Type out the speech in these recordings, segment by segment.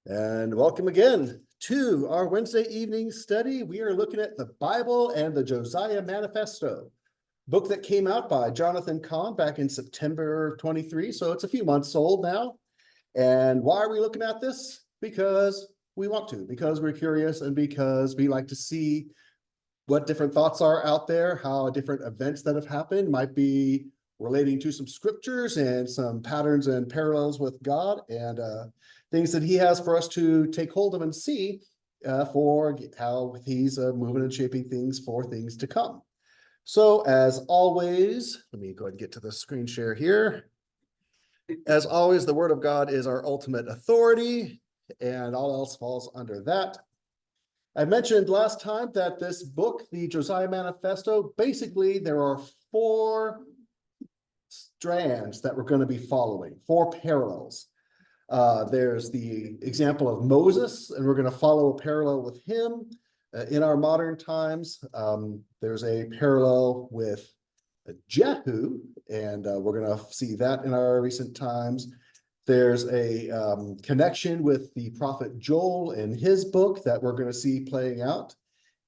And welcome again to our Wednesday evening study. We are looking at the Bible and the Josiah Manifesto, book that came out by Jonathan Cahn back in September 23. So it's a few months old now. And why are we looking at this? Because we want to, because we're curious, and because we like to see what different thoughts are out there, how different events that have happened might be relating to some scriptures and some patterns and parallels with God, and things that he has for us to take hold of and see for how he's moving and shaping things for things to come. So as always, let me go ahead and get to the screen share here. As always, the word of God is our ultimate authority, and all else falls under that. I mentioned last time that this book, the Josiah Manifesto, basically there are four strands that we're going to be following, four parallels. There's the example of Moses, and we're going to follow a parallel with him in our modern times. There's a parallel with Jehu, and we're going to see that in our recent times. There's a connection with the prophet Joel and his book that we're going to see playing out.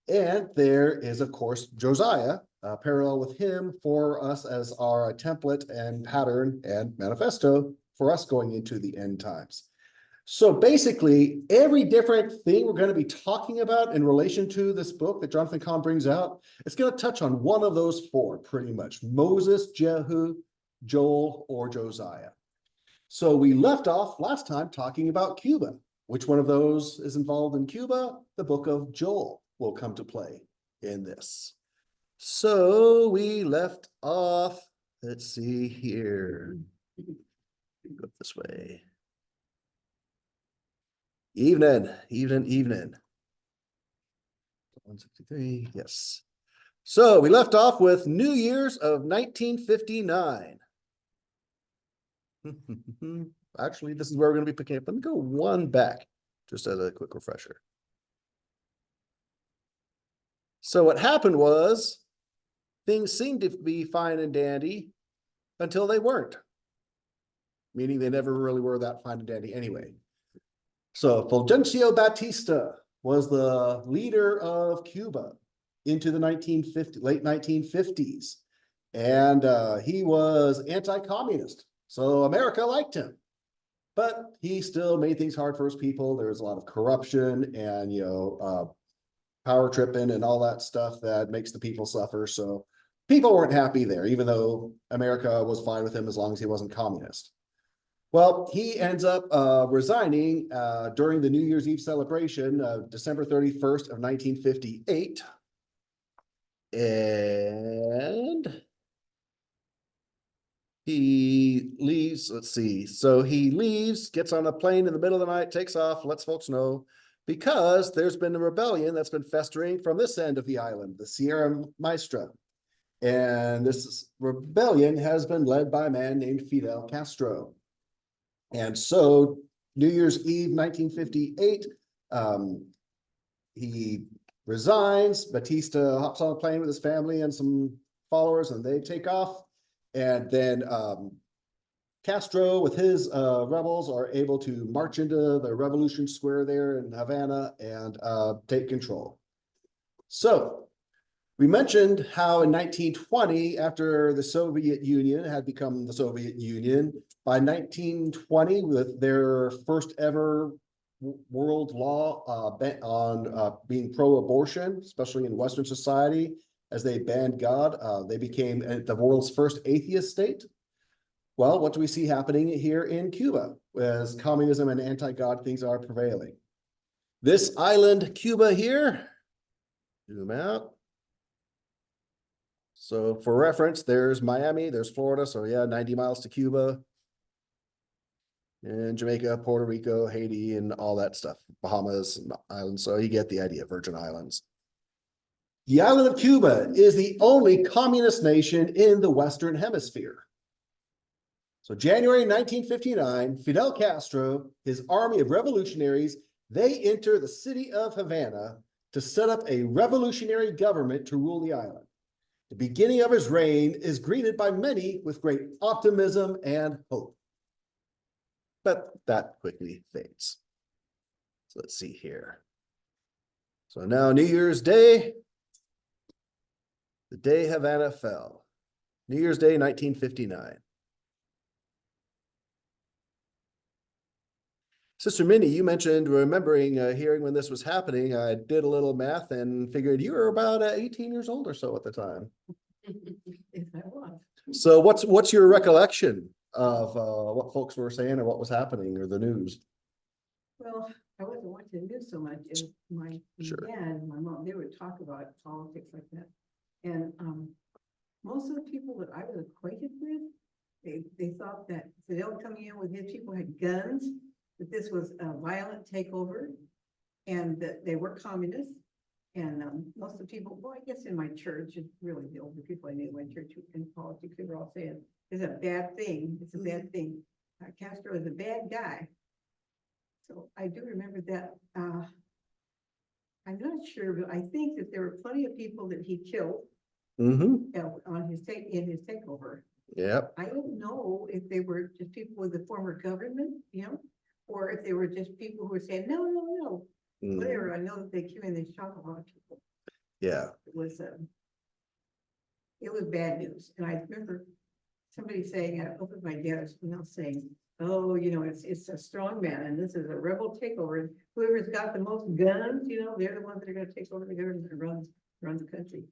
And there is, of course, Josiah, parallel with him for us as our template and pattern and manifesto for us going into the end times. So basically, every different thing we're going to be talking about in relation to this book that Jonathan Cahn brings out, it's going to touch on one of those four pretty much: Moses, Jehu, Joel, or Josiah. So we left off last time talking about Cuba. Which one of those is involved in Cuba? The book of Joel will come to play in this. So we left off, let's see here. Go this way. Evening. 163, yes. So we left off with New Year's of 1959. Actually, this is where we're going to be picking up. Let me go one back, just as a quick refresher. So what happened was, things seemed to be fine and dandy until they weren't. Meaning they never really were that fine and dandy anyway. So Fulgencio Batista was the leader of Cuba into the late 1950s. And he was anti-communist. So America liked him, but he still made things hard for his people. There was a lot of corruption and, power tripping and all that stuff that makes the people suffer. So people weren't happy there, even though America was fine with him as long as he wasn't communist. Well, he ends up resigning during the New Year's Eve celebration of December 31st of 1958. And he leaves, let's see. So he leaves, gets on a plane in the middle of the night, takes off, lets folks know, because there's been a rebellion that's been festering from this end of the island, the Sierra Maestra. And this rebellion has been led by a man named Fidel Castro. And so New Year's Eve, 1958, he resigns. Batista hops on a plane with his family and some followers, and they take off. And then Castro with his rebels are able to march into the Revolution Square there in Havana and take control. So we mentioned how in 1920, after the Soviet Union had become the Soviet Union, by 1920, with their first ever world law on being pro-abortion, especially in Western society, as they banned God, they became the world's first atheist state. Well, what do we see happening here in Cuba as communism and anti-God things are prevailing? This island, Cuba here, zoom out. So for reference, there's Miami, there's Florida. So yeah, 90 miles to Cuba. And Jamaica, Puerto Rico, Haiti, and all that stuff. Bahamas, islands. So you get the idea, Virgin Islands. The island of Cuba is the only communist nation in the Western Hemisphere. So January 1959, Fidel Castro, his army of revolutionaries, they enter the city of Havana to set up a revolutionary government to rule the island. The beginning of his reign is greeted by many with great optimism and hope. But that quickly fades. So let's see here. So now New Year's Day, the day Havana fell. New Year's Day, 1959. Sister Minnie, you mentioned remembering hearing when this was happening. I did a little math and figured you were about 18 years old or so at the time. Yes, I was. So what's your recollection of what folks were saying or what was happening or the news? Well, I wasn't watching the news so much, and my Sure. dad and my mom, they would talk about politics like that. And most of the people that I was acquainted with, they thought that Fidel coming in with his people had guns, that this was a violent takeover, and that they were communists. And most of the people, well, I guess in my church, and really the older people I knew in my church in politics, they were all saying, it's a bad thing, it's a bad thing. Castro is a bad guy. So I do remember that. I'm not sure, but I think that there were plenty of people that he killed Mm-hmm. on his in his takeover. Yep. I don't know if they were just people with the former government, or if they were just people who were saying, no, no, no, whatever. I know that they came in and shot a lot of people. Yeah. It was bad news. And I remember somebody saying, I opened my dad saying, oh, it's a strong man and this is a rebel takeover. And whoever's got the most guns, they're the ones that are going to take over the government and run the country.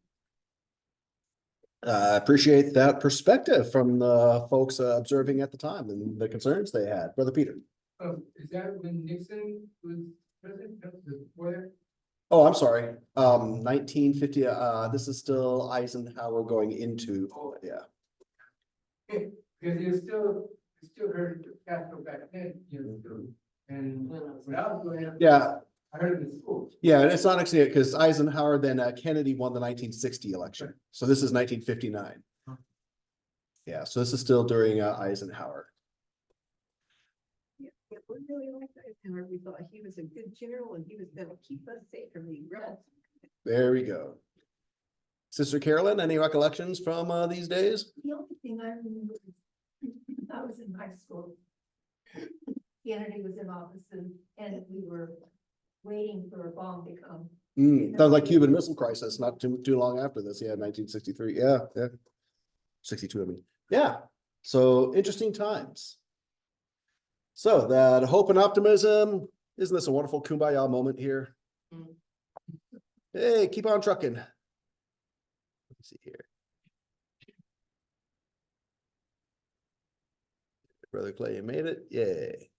I appreciate that perspective from the folks observing at the time and the concerns they had. Brother Peter. Is that when Nixon was president? Oh, I'm sorry. 1950. This is still Eisenhower going into. Yeah. Because you still heard Castro back then, and when I was growing up, Yeah. I heard it in school. Yeah, and it's not actually because Eisenhower then Kennedy won the 1960 election. So this is 1959. Yeah, so this is still during Eisenhower. Yeah, we really liked Eisenhower. We thought he was a good general and he was going to keep us safe from the rebels. There we go. Sister Carolyn, any recollections from these days? The only thing I remember is I was in high school. Kennedy was in office and we were waiting for a bomb to come. Sounds like Cuban Missile Crisis, not too long after this. Yeah, 1963. Yeah. 62, I mean. Yeah. So interesting times. So that hope and optimism, isn't this a wonderful kumbaya moment here? Hey, keep on trucking. Let's see here. Brother Clay, you made it. Yay.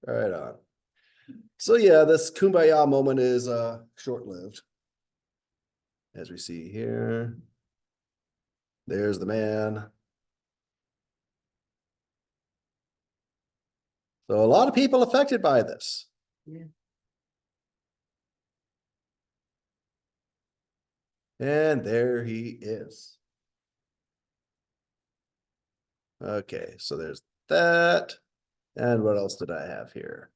Right on. So yeah, this kumbaya moment is short-lived. As we see here. There's the man. So a lot of people affected by this. Yeah. And there he is. Okay, so there's that. And what else did I have here?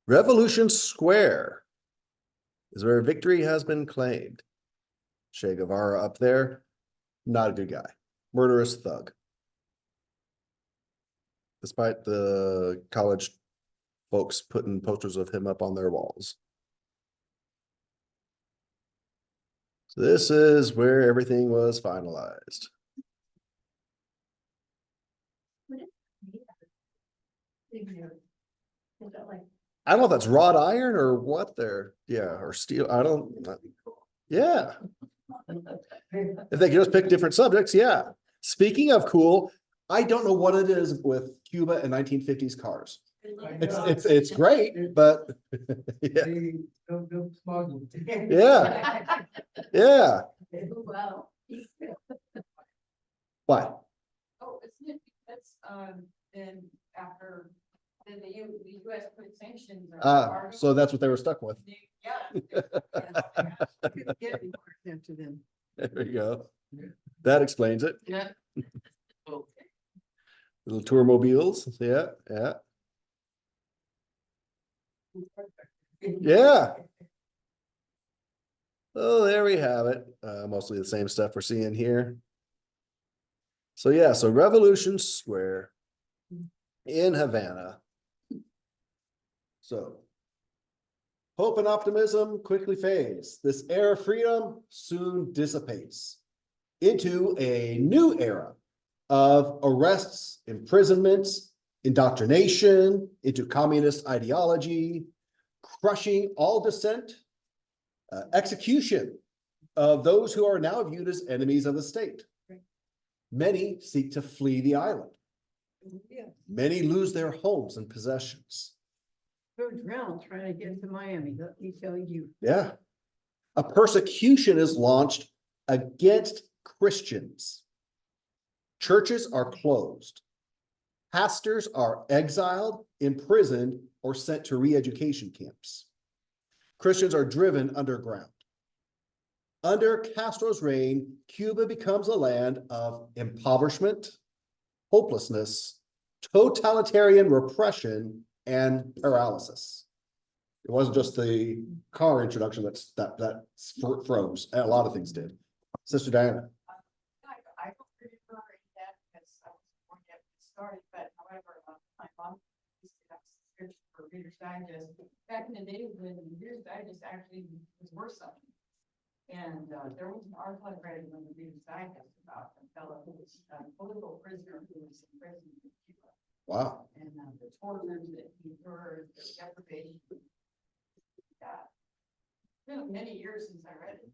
Revolution Square is where victory has been claimed. Che Guevara up there, not a good guy, murderous thug. Despite the college folks putting posters of him up on their walls. So this is where everything was finalized. I don't know if that's wrought iron or what they're, or steel. I don't, yeah. If they could just pick different subjects, yeah. Speaking of cool, I don't know what it is with Cuba and 1950s cars. It's great, but yeah. Yeah. Yeah. Wow. Why? Oh, isn't it because, then after, then the US put sanctions. So that's what they were stuck with. Yeah. Couldn't get any more after them. There we go. That explains it. Yeah. Little tour mobiles. Yeah, yeah. Yeah. Oh, there we have it. Mostly the same stuff we're seeing here. So yeah, so Revolution Square in Havana. So hope and optimism quickly fades. This era of freedom soon dissipates into a new era of arrests, imprisonments, indoctrination into communist ideology, crushing all dissent, execution of those who are now viewed as enemies of the state. Many seek to flee the island. Yeah, Many lose their homes and possessions. go drown trying to get to Miami, let me tell you. Yeah. A persecution is launched against Christians. Churches are closed. Pastors are exiled, imprisoned, or sent to re-education camps. Christians are driven underground. Under Castro's reign, Cuba becomes a land of impoverishment, hopelessness, totalitarian repression, and paralysis. It wasn't just the car introduction that froze. A lot of things did. Sister Diana. I don't remember that because I was born yet it started, but however, my mom used to have subscription for Reader's Digest. Back in the day when Reader's Digest actually was worth something. And there was an article I read in the Reader's Digest about a fellow who was a political prisoner who was in prison in Cuba. Wow. And the tortures that he endured, the deprivation. Yeah. It's been many years since I read it.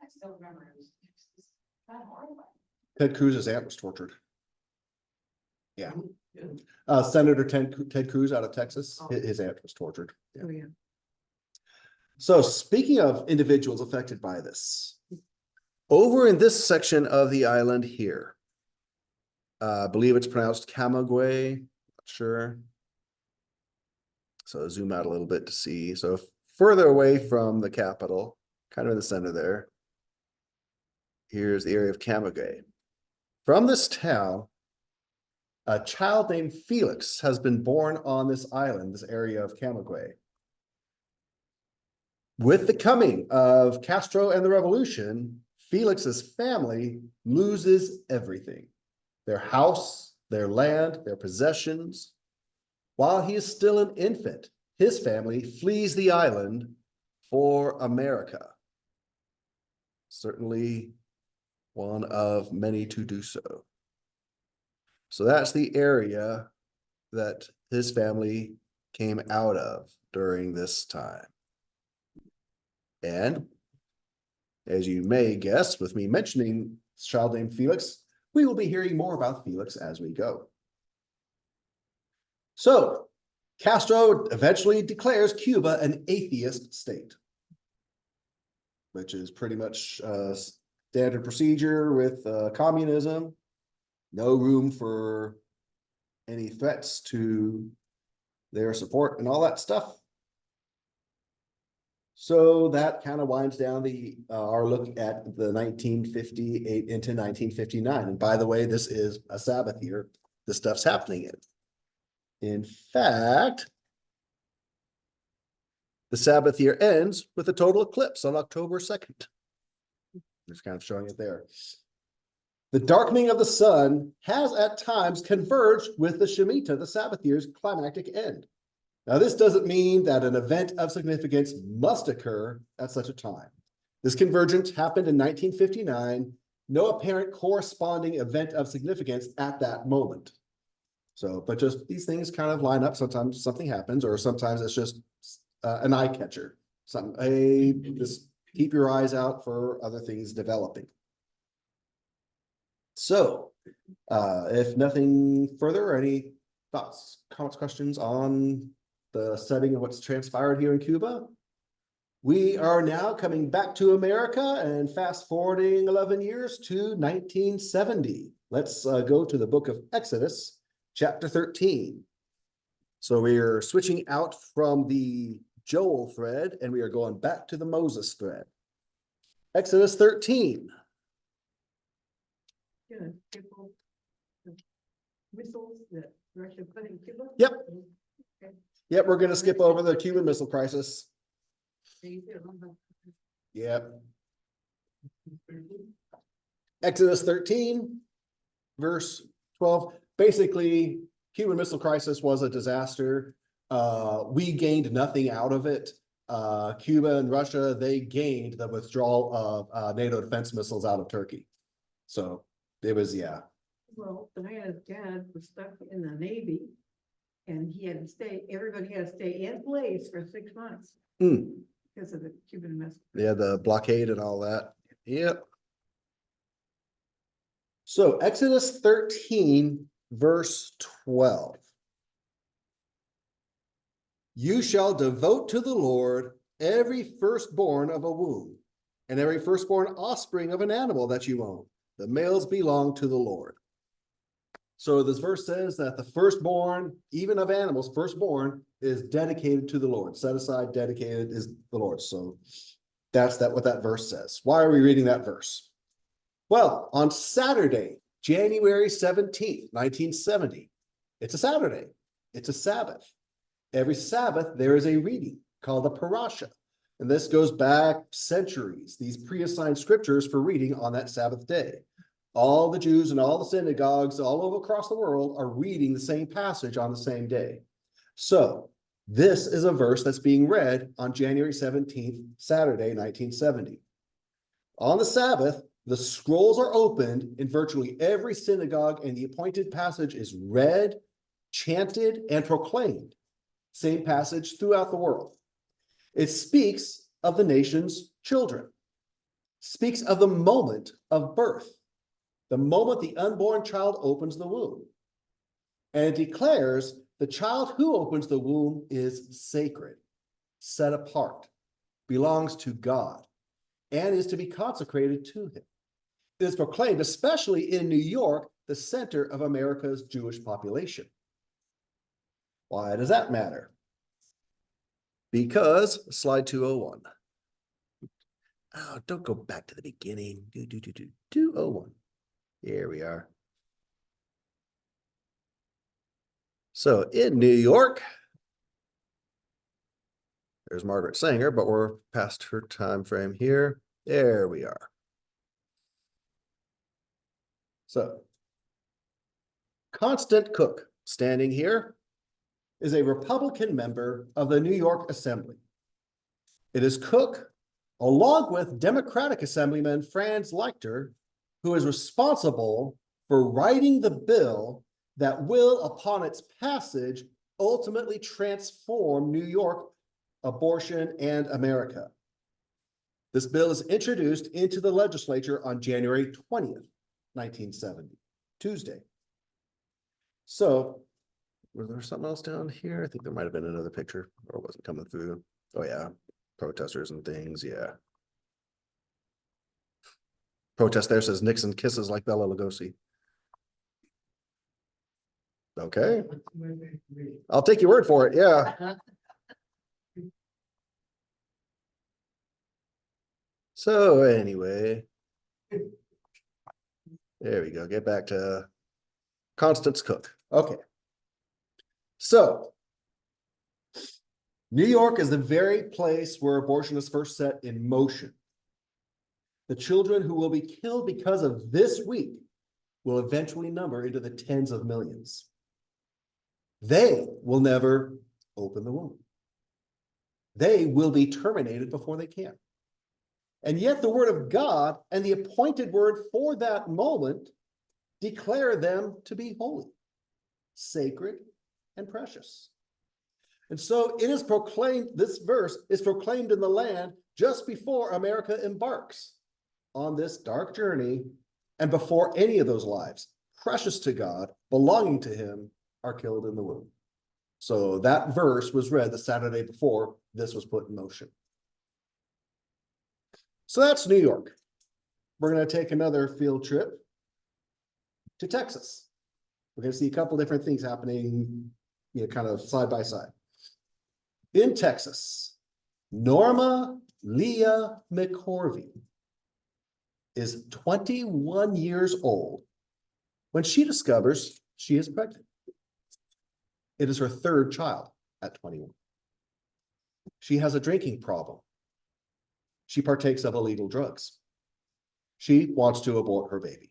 I still remember it was kind of horrifying. Ted Cruz's aunt was tortured. Yeah. Senator Ted Cruz out of Texas, his aunt was tortured. Yeah. Oh, yeah. So speaking of individuals affected by this, over in this section of the island here, I believe it's pronounced Camagüey, not sure. So zoom out a little bit to see. So further away from the capital, kind of in the center there. Here's the area of Camagüey. From this town, a child named Felix has been born on this island, this area of Camagüey. With the coming of Castro and the revolution, Felix's family loses everything. Their house, their land, their possessions. While he is still an infant, his family flees the island for America. Certainly one of many to do so. So that's the area that his family came out of during this time. And as you may guess, with me mentioning this child named Felix, we will be hearing more about Felix as we go. So Castro eventually declares Cuba an atheist state, which is pretty much standard procedure with communism. No room for any threats to their support and all that stuff. So that kind of winds down our look at the 1958 into 1959. And by the way, this is a Sabbath year. This stuff's happening in fact, the Sabbath year ends with a total eclipse on October 2nd. Just kind of showing it there. The darkening of the sun has at times converged with the Shemitah, the Sabbath year's climactic end. Now, this doesn't mean that an event of significance must occur at such a time. This convergence happened in 1959, no apparent corresponding event of significance at that moment. So, but just these things kind of line up. Sometimes something happens, or sometimes it's just an eye catcher. Just keep your eyes out for other things developing. So, if nothing further, any thoughts, comments, questions on the setting of what's transpired here in Cuba? We are now coming back to America and fast forwarding 11 years to 1970. Let's go to the book of Exodus, chapter 13. So we are switching out from the Joel thread and we are going back to the Moses thread. Exodus 13. Yeah, people, the whistles that Russia put in Cuba. Yep. Okay. Yep, we're going to skip over the Cuban Missile Crisis. Yep. Exodus 13, verse 12. Basically, Cuban Missile Crisis was a disaster. We gained nothing out of it. Cuba and Russia, they gained the withdrawal of NATO defense missiles out of Turkey. So it was, yeah. Well, Diana's dad was stuck in the Navy and he had to stay, everybody had to stay in place for 6 months Mm, because of the Cuban Missile. yeah, the blockade and all that. Yep. So Exodus 13, verse 12. You shall devote to the Lord every firstborn of a womb, and every firstborn offspring of an animal that you own. The males belong to the Lord. So this verse says that the firstborn, even of animals, firstborn is dedicated to the Lord. Set aside, dedicated is the Lord. So that's what that verse says. Why are we reading that verse? Well, on Saturday, January 17th, 1970, it's a Saturday. It's a Sabbath. Every Sabbath, there is a reading called a parasha. And this goes back centuries, these pre-assigned scriptures for reading on that Sabbath day. All the Jews and all the synagogues all over across the world are reading the same passage on the same day. So this is a verse that's being read on January 17th, Saturday, 1970. On the Sabbath, the scrolls are opened in virtually every synagogue, and the appointed passage is read, chanted, and proclaimed. Same passage throughout the world. It speaks of the nation's children, speaks of the moment of birth, the moment the unborn child opens the womb. And it declares the child who opens the womb is sacred, set apart, belongs to God, and is to be consecrated to him. It is proclaimed, especially in New York, the center of America's Jewish population. Why does that matter? Because slide 201. Oh, don't go back to the beginning. 201. Here we are. So in New York, there's Margaret Sanger, but we're past her time frame here. There we are. So Constant Cook, standing here, is a Republican member of the New York Assembly. It is Cook, along with Democratic Assemblyman Franz Leichter, who is responsible for writing the bill that will, upon its passage, ultimately transform New York, abortion, and America. This bill is introduced into the legislature on January 20th, 1970, Tuesday. So, was there something else down here? I think there might have been another picture, or it wasn't coming through. Oh yeah, protesters and things, yeah. Protest there says Nixon kisses like Bela Lugosi. Okay, I'll take your word for it, yeah. So anyway, there we go, get back to Constance Cook. Okay. So, New York is the very place where abortion is first set in motion. The children who will be killed because of this week will eventually number into the tens of millions. They will never open the womb. They will be terminated before they can. And yet the word of God and the appointed word for that moment declare them to be holy, sacred, and precious. And so it is proclaimed, this verse is proclaimed in the land just before America embarks on this dark journey, and before any of those lives, precious to God, belonging to him, are killed in the womb. So that verse was read the Saturday before this was put in motion. So that's New York. We're going to take another field trip to Texas. We're going to see a couple different things happening, kind of side by side. In Texas, Norma Leah McCorvey is 21 years old when she discovers she is pregnant. It is her third child at 21. She has a drinking problem. She partakes of illegal drugs. She wants to abort her baby.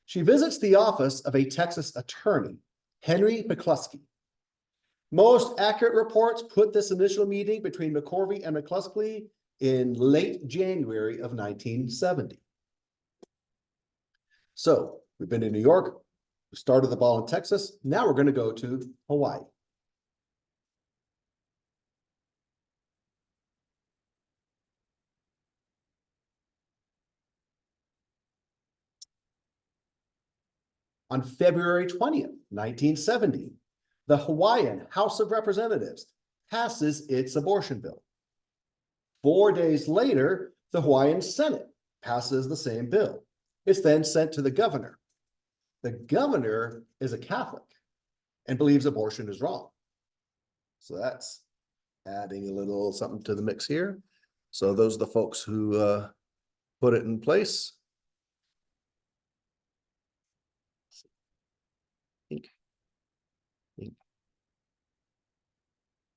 She visits the office of a Texas attorney, Henry McCluskey. Most accurate reports put this initial meeting between McCorvey and McCluskey in late January of 1970. So we've been in New York, we started the ball in Texas. Now we're going to go to Hawaii. On February 20th, 1970, the Hawaiian House of Representatives passes its abortion bill. 4 days later, the Hawaiian Senate passes the same bill. It's then sent to the governor. The governor is a Catholic and believes abortion is wrong. So that's adding a little something to the mix here. So those are the folks who put it in place.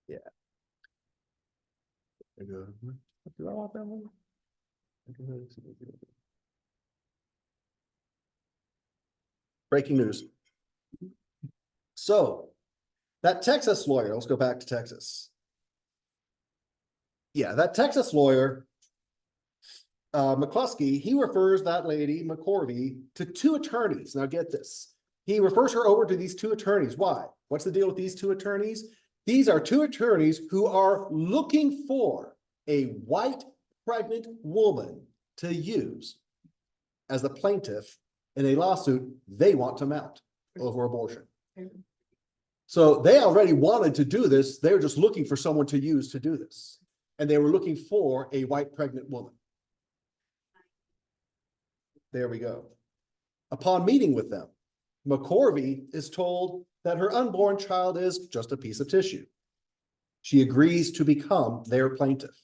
Yeah. Breaking news. So that Texas lawyer, let's go back to Texas. Yeah, that Texas lawyer, McCluskey, he refers that lady, McCorvey, to two attorneys. Now get this. He refers her over to these two attorneys. Why? What's the deal with these two attorneys? These are two attorneys who are looking for a white pregnant woman to use as the plaintiff in a lawsuit they want to mount over abortion. So they already wanted to do this. They were just looking for someone to use to do this. And they were looking for a white pregnant woman. There we go. Upon meeting with them, McCorvey is told that her unborn child is just a piece of tissue. She agrees to become their plaintiff,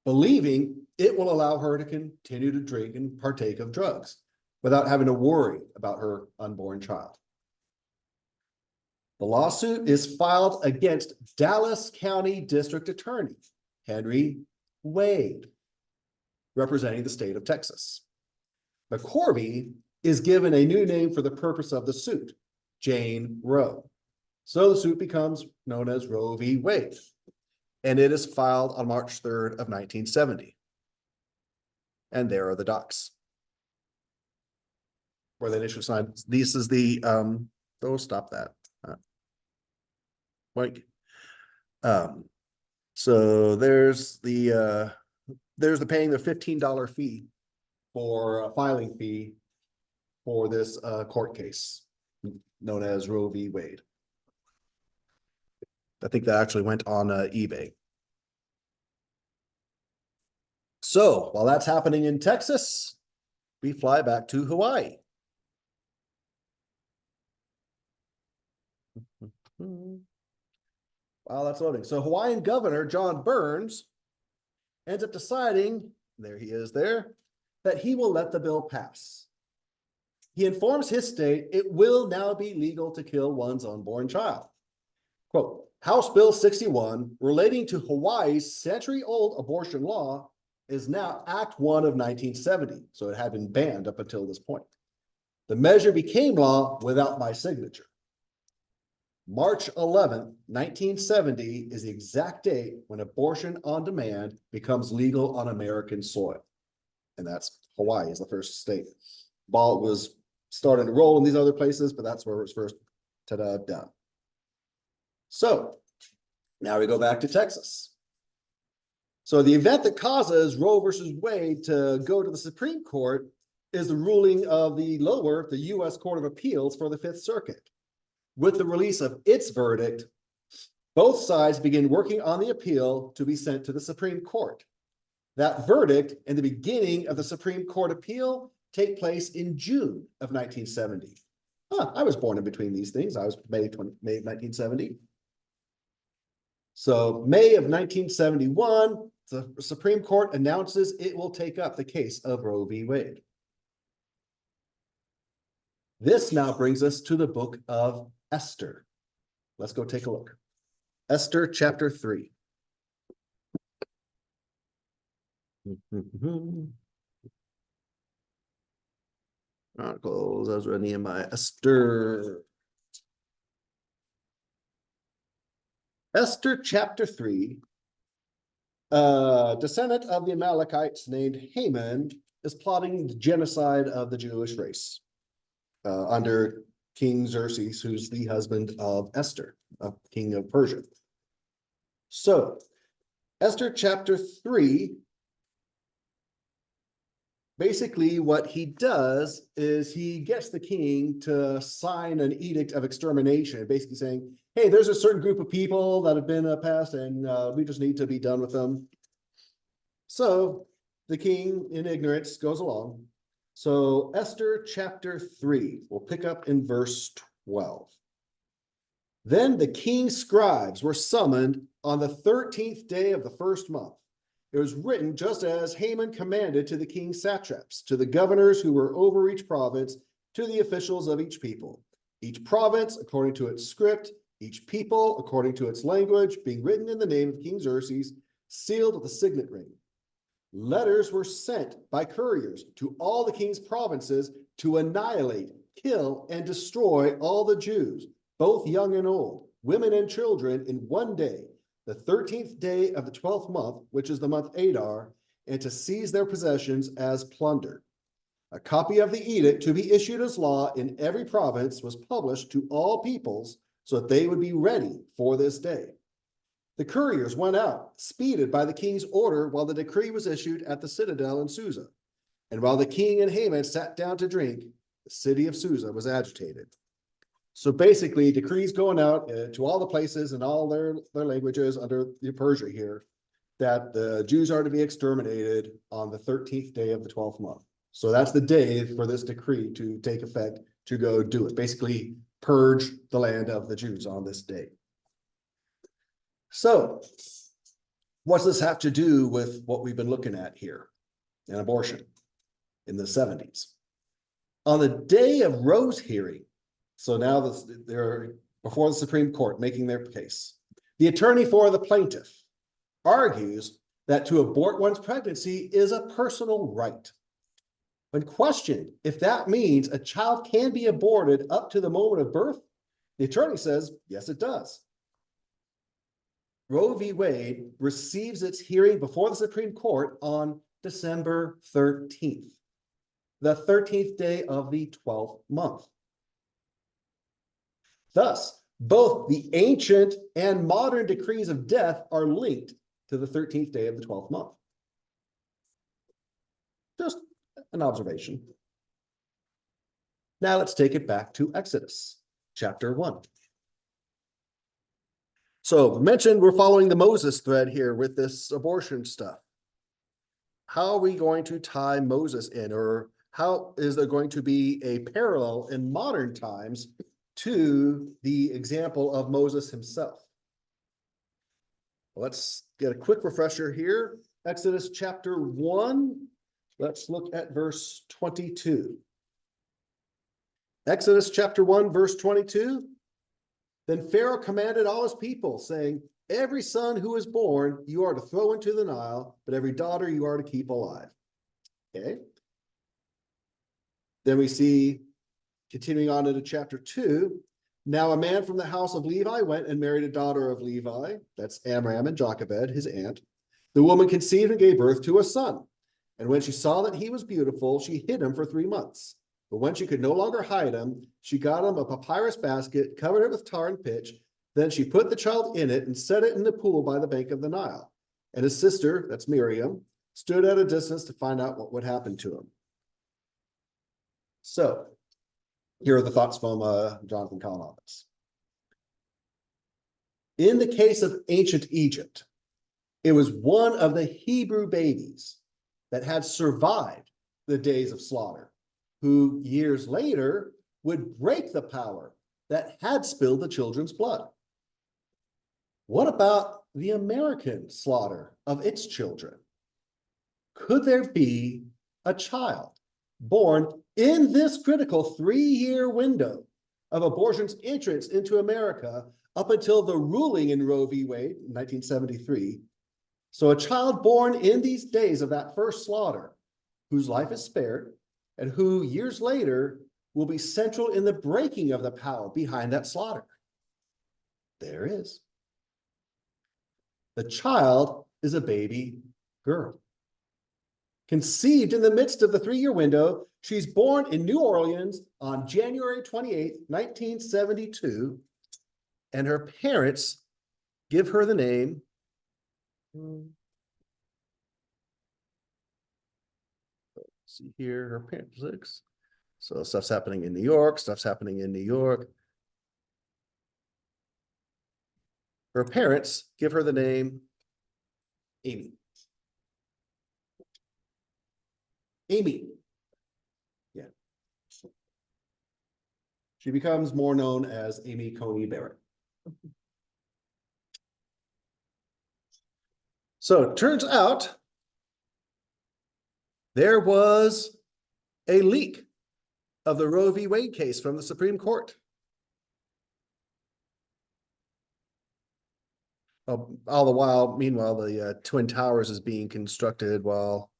believing it will allow her to continue to drink and partake of drugs without having to worry about her unborn child. The lawsuit is filed against Dallas County District Attorney Henry Wade, representing the state of Texas. McCorvey is given a new name for the purpose of the suit, Jane Roe. So the suit becomes known as Roe v. Wade, and it is filed on March 3rd of 1970. And there are the docs where they initially signed. This is the, stop that. So there's the paying the $15 fee for a filing fee for this court case known as Roe v. Wade. I think that actually went on eBay. So while that's happening in Texas, we fly back to Hawaii. Wow, that's loading. So Hawaiian Governor John Burns ends up deciding, there he is there, that he will let the bill pass. He informs his state it will now be legal to kill one's unborn child. Quote, House Bill 61 relating to Hawaii's century-old abortion law is now Act 1 of 1970, so it had been banned up until this point. The measure became law without my signature. March 11th, 1970 is the exact date when abortion on demand becomes legal on American soil. And that's Hawaii is the first state. Ball was starting to roll in these other places, but that's where it was first done. So now we go back to Texas. So the event that causes Roe versus Wade to go to the Supreme Court is the ruling of the U.S. Court of Appeals for the Fifth Circuit. With the release of its verdict, both sides begin working on the appeal to be sent to the Supreme Court. That verdict and the beginning of the Supreme Court appeal take place in June of 1970. I was born in between these things. I was May of 1970. So May of 1971, the Supreme Court announces it will take up the case of Roe v. Wade. This now brings us to the book of Esther. Let's go take a look. Esther chapter 3. Chronicles, Ezra, Nehemiah, Esther. Esther chapter 3. Descendant of the Amalekites named Haman is plotting the genocide of the Jewish race under King Xerxes, who's the husband of Esther, a king of Persia. So, Esther chapter 3, basically what he does is he gets the king to sign an edict of extermination, basically saying, hey, there's a certain group of people that have been passed and we just need to be done with them. So the king in ignorance goes along. So Esther chapter 3, we'll pick up in verse 12. Then the king's scribes were summoned on the 13th day of the first month. It was written just as Haman commanded to the king's satraps, to the governors who were over each province, to the officials of each people. Each province according to its script, each people according to its language, being written in the name of King Xerxes, sealed with a signet ring. Letters were sent by couriers to all the king's provinces to annihilate, kill, and destroy all the Jews, both young and old, women and children, in one day, the 13th day of the 12th month, which is the month Adar, and to seize their possessions as plunder. A copy of the edict to be issued as law in every province was published to all peoples so that they would be ready for this day. The couriers went out, speeded by the king's order, while the decree was issued at the citadel in Susa. And while the king and Haman sat down to drink, the city of Susa was agitated. So basically, decrees going out to all the places and all their languages under the Persia here, that the Jews are to be exterminated on the 13th day of the 12th month. So that's the day for this decree to take effect, to go do it. Basically, purge the land of the Jews on this day. So, what does this have to do with what we've been looking at here, an abortion in the 70s? On the day of Roe's hearing, so now they're before the Supreme Court making their case, the attorney for the plaintiff argues that to abort one's pregnancy is a personal right. When questioned if that means a child can be aborted up to the moment of birth, the attorney says, yes, it does. Roe v. Wade receives its hearing before the Supreme Court on December 13th, the 13th day of the 12th month. Thus, both the ancient and modern decrees of death are linked to the 13th day of the 12th month. Just an observation. Now let's take it back to Exodus chapter 1. So mentioned we're following the Moses thread here with this abortion stuff. How are we going to tie Moses in, or how is there going to be a parallel in modern times to the example of Moses himself? Let's get a quick refresher here. Exodus chapter 1. Let's look at verse 22. Exodus chapter 1, verse 22. Then Pharaoh commanded all his people, saying, every son who is born you are to throw into the Nile, but every daughter you are to keep alive. Okay. Then we see, continuing on into chapter 2, now a man from the house of Levi went and married a daughter of Levi, that's Amram and Jochebed, his aunt. The woman conceived and gave birth to a son. And when she saw that he was beautiful, she hid him for 3 months. But when she could no longer hide him, she got him a papyrus basket, covered it with tar and pitch. Then she put the child in it and set it in the pool by the bank of the Nile. And his sister, that's Miriam, stood at a distance to find out what would happen to him. So, here are the thoughts from Jonathan Kahn on this. In the case of ancient Egypt, it was one of the Hebrew babies that had survived the days of slaughter, who years later would break the power that had spilled the children's blood. What about the American slaughter of its children? Could there be a child born in this critical 3-year window of abortion's entrance into America up until the ruling in Roe v. Wade in 1973? So a child born in these days of that first slaughter, whose life is spared, and who years later will be central in the breaking of the power behind that slaughter. There is. The child is a baby girl. Conceived in the midst of the 3-year window, she's born in New Orleans on January 28th, 1972, and her parents give her the name see here, her parents. So stuff's happening in New York, stuff's happening in New York. Her parents give her the name Amy. Amy. Yeah. She becomes more known as Amy Coney Barrett. So it turns out there was a leak of the Roe v. Wade case from the Supreme Court. All the while, meanwhile, the Twin Towers is being constructed while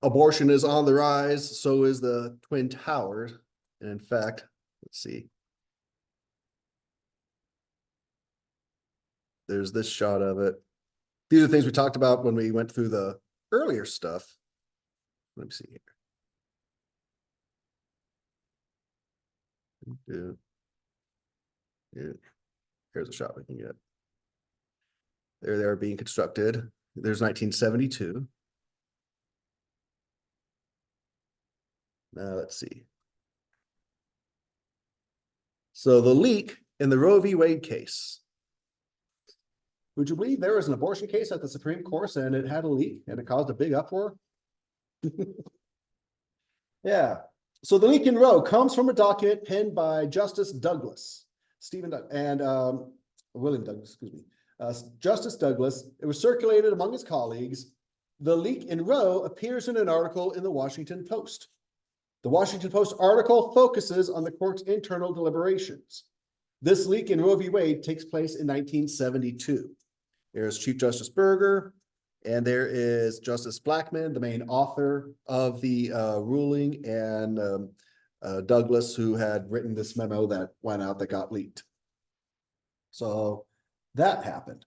abortion is on the rise, so is the Twin Towers. And in fact, let's see. There's this shot of it. These are things we talked about when we went through the earlier stuff. Let me see here. Yeah. Here's a shot we can get. There they are being constructed. There's 1972. Now let's see. So the leak in the Roe v. Wade case. Would you believe there was an abortion case at the Supreme Court and it had a leak and it caused a big uproar? Yeah. So the leak in Roe comes from a document penned by Justice Douglas, William Douglas, excuse me. Justice Douglas. It was circulated among his colleagues. The leak in Roe appears in an article in the Washington Post. The Washington Post article focuses on the court's internal deliberations. This leak in Roe v. Wade takes place in 1972. There's Chief Justice Berger, and there is Justice Blackmun, the main author of the ruling, and Douglas, who had written this memo that went out that got leaked. So that happened.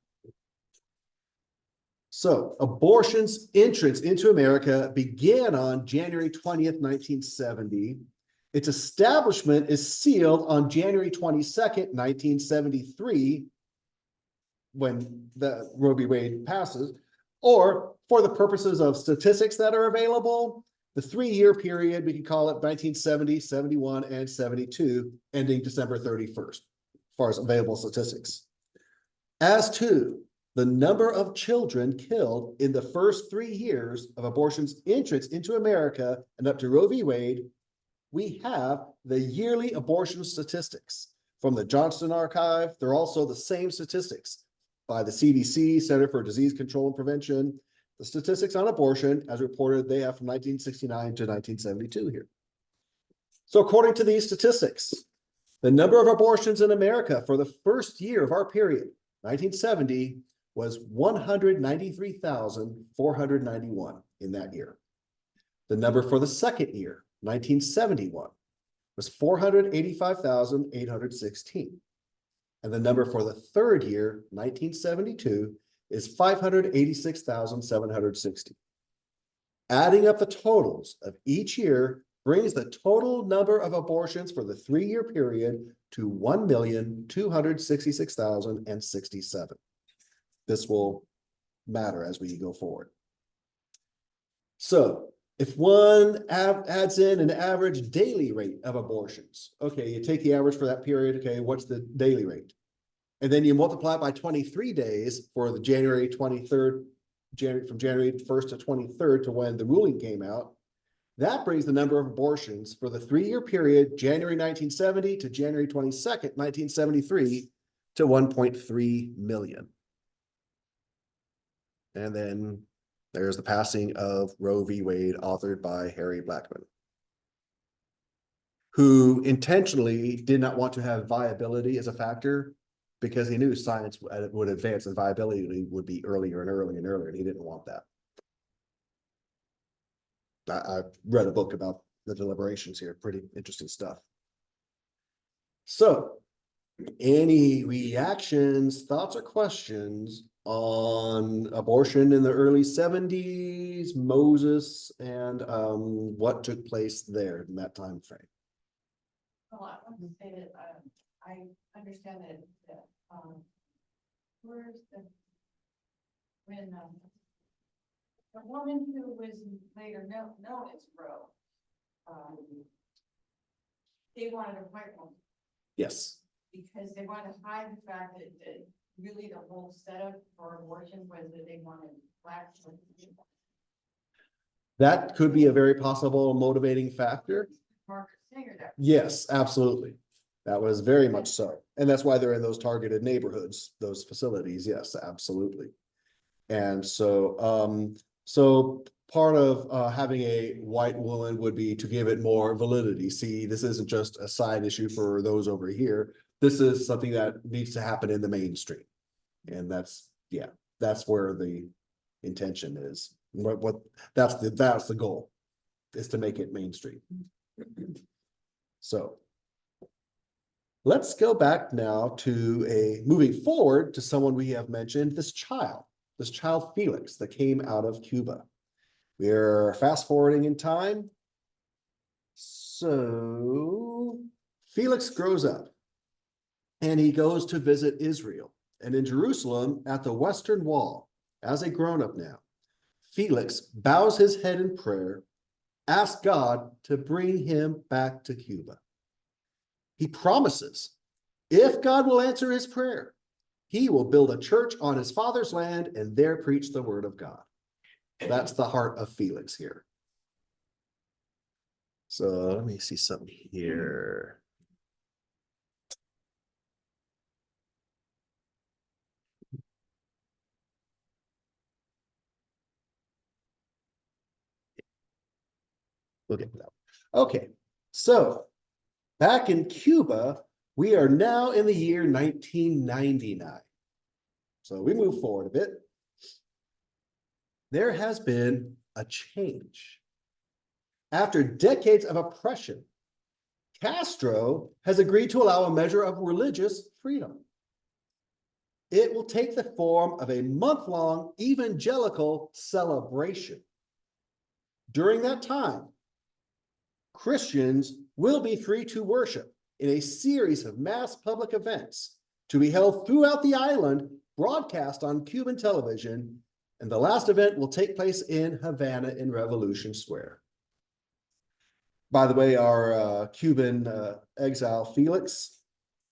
So abortion's entrance into America began on January 20th, 1970. Its establishment is sealed on January 22nd, 1973, when the Roe v. Wade passes, or for the purposes of statistics that are available, the 3-year period, we can call it 1970, 71, and 72, ending December 31st, as far as available statistics. As to the number of children killed in the first 3 years of abortion's entrance into America and up to Roe v. Wade, we have the yearly abortion statistics from the Johnston Archive. They're also the same statistics by the CDC, Center for Disease Control and Prevention. The statistics on abortion, as reported, they have from 1969 to 1972 here. So according to these statistics, the number of abortions in America for the first year of our period, 1970, was 193,491 in that year. The number for the second year, 1971, was 485,816. And the number for the third year, 1972, is 586,760. Adding up the totals of each year brings the total number of abortions for the 3-year period to 1,266,067. This will matter as we go forward. So if one adds in an average daily rate of abortions, okay, you take the average for that period, okay, what's the daily rate? And then you multiply it by 23 days for the January 23rd, from January 1st to 23rd to when the ruling came out. That brings the number of abortions for the 3-year period, January 1970 to January 22nd, 1973, to 1.3 million. And then there's the passing of Roe v. Wade, authored by Harry Blackmun, who intentionally did not want to have viability as a factor because he knew science would advance and viability would be earlier and earlier and earlier, and he didn't want that. I read a book about the deliberations here, pretty interesting stuff. So Any reactions, thoughts, or questions on abortion in the early 70s, Moses, and what took place there in that time frame? Well, I want to say that, I understand that, where's when, the woman who was later known as Roe, they wanted a white woman Yes, because they wanted to hide the fact that really the whole setup for abortion was that they wanted black women. that could be a very possible motivating factor. Margaret Sanger, that Yes, absolutely. That was very much so. And that's why they're in those targeted neighborhoods, those facilities. Yes, absolutely. And so part of having a white woman would be to give it more validity. See, this isn't just a side issue for those over here. This is something that needs to happen in the mainstream. And that's, yeah, that's where the intention is. That's the goal, is to make it mainstream. So let's go back now to moving forward to someone we have mentioned, this child Felix that came out of Cuba. We're fast forwarding in time. So Felix grows up and he goes to visit Israel. And in Jerusalem at the Western Wall, as a grown-up now, Felix bows his head in prayer, asks God to bring him back to Cuba. He promises, if God will answer his prayer, he will build a church on his father's land and there preach the word of God. That's the heart of Felix here. So let me see something here. We'll get that. Okay, so back in Cuba, we are now in the year 1999. So we move forward a bit. There has been a change. After decades of oppression, Castro has agreed to allow a measure of religious freedom. It will take the form of a month-long evangelical celebration. During that time, Christians will be free to worship in a series of mass public events to be held throughout the island, broadcast on Cuban television, and the last event will take place in Havana in Revolution Square. By the way, our Cuban exile, Felix,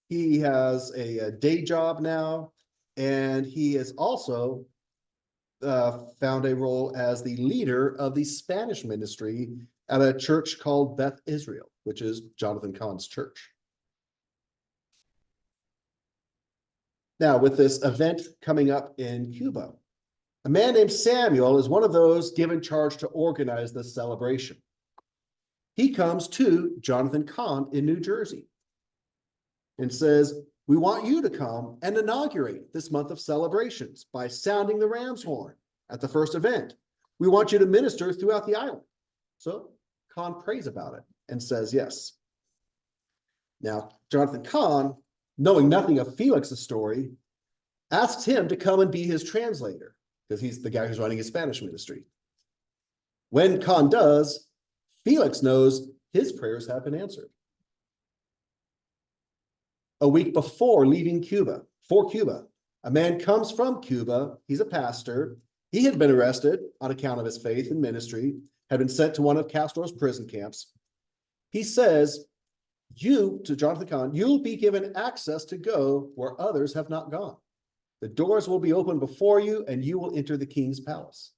he has a day job now, and he has also found a role as the leader of the Spanish ministry at a church called Beth Israel, which is Jonathan Cahn's church. Now, with this event coming up in Cuba, a man named Samuel is one of those given charge to organize this celebration. He comes to Jonathan Cahn in New Jersey and says, we want you to come and inaugurate this month of celebrations by sounding the ram's horn at the first event. We want you to minister throughout the island. So Cahn prays about it and says yes. Now, Jonathan Cahn, knowing nothing of Felix's story, asks him to come and be his translator because he's the guy who's running his Spanish ministry. When Cahn does, Felix knows his prayers have been answered. A week before leaving Cuba, a man comes from Cuba. He's a pastor. He had been arrested on account of his faith and ministry, had been sent to one of Castro's prison camps. He says, to Jonathan Cahn, you'll be given access to go where others have not gone. The doors will be open before you and you will enter the king's palace.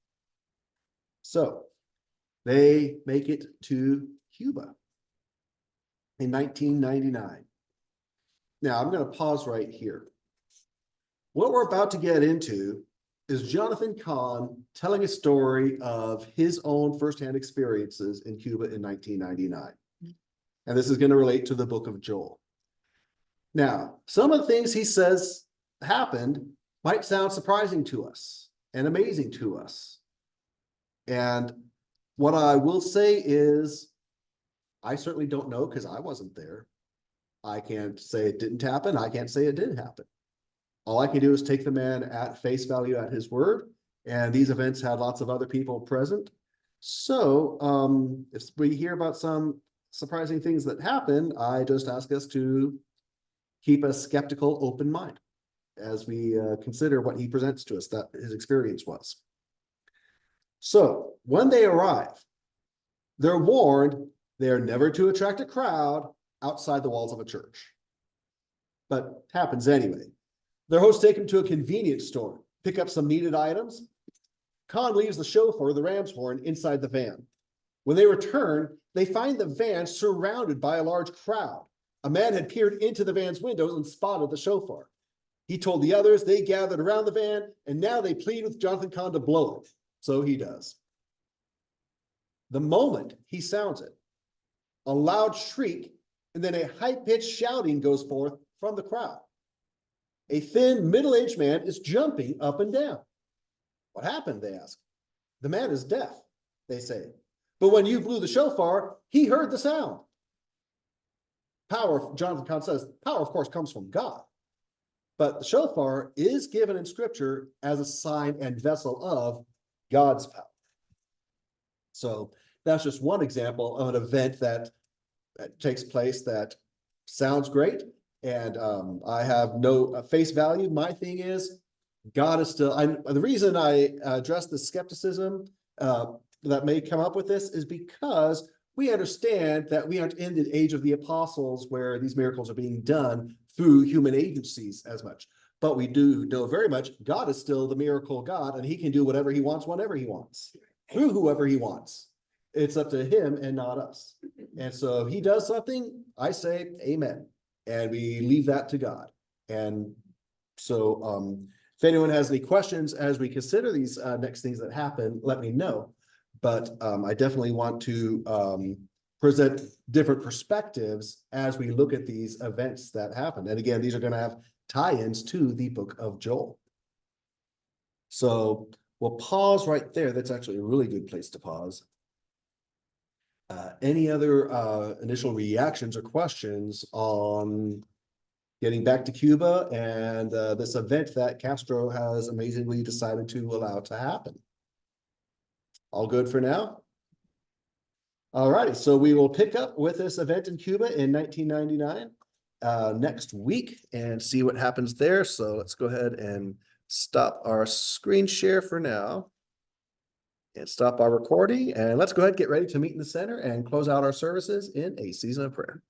So they make it to Cuba in 1999. Now I'm going to pause right here. What we're about to get into is Jonathan Cahn telling a story of his own firsthand experiences in Cuba in 1999. And this is going to relate to the book of Joel. Now, some of the things he says happened might sound surprising to us and amazing to us. And what I will say is, I certainly don't know because I wasn't there. I can't say it didn't happen. I can't say it did happen. All I can do is take the man at face value at his word. And these events had lots of other people present. So if we hear about some surprising things that happen, I just ask us to keep a skeptical, open mind as we consider what he presents to us, that his experience was. So when they arrive, they're warned they are never to attract a crowd outside the walls of a church. But happens anyway. Their hosts take him to a convenience store, pick up some needed items. Khan leaves the chauffeur, the ram's horn, inside the van. When they return, they find the van surrounded by a large crowd. A man had peered into the van's windows and spotted the chauffeur. He told the others, they gathered around the van, and now they plead with Jonathan Cahn to blow it. So he does. The moment he sounds it, a loud shriek and then a high-pitched shouting goes forth from the crowd. A thin, middle-aged man is jumping up and down. What happened, they ask. The man is deaf, they say. But when you blew the shofar, he heard the sound. Power, Jonathan Cahn says, power, of course, comes from God. But the shofar is given in Scripture as a sign and vessel of God's power. So that's just one example of an event that takes place that sounds great. And I have no face value. My thing is, God is still, the reason I address the skepticism that may come up with this is because we understand that we aren't in the age of the apostles where these miracles are being done through human agencies as much. But we do know very much God is still the miracle God, and he can do whatever he wants, whenever he wants, through whoever he wants. It's up to him and not us. And so if he does something, I say amen. And we leave that to God. And so if anyone has any questions as we consider these next things that happen, let me know. But I definitely want to present different perspectives as we look at these events that happen. And again, these are going to have tie-ins to the book of Joel. So we'll pause right there. That's actually a really good place to pause. Any other initial reactions or questions on getting back to Cuba and this event that Castro has amazingly decided to allow to happen? All good for now? All righty, so we will pick up with this event in Cuba in 1999 next week and see what happens there. So let's go ahead and stop our screen share for now and stop our recording. And let's go ahead and get ready to meet in the center and close out our services in a season of prayer.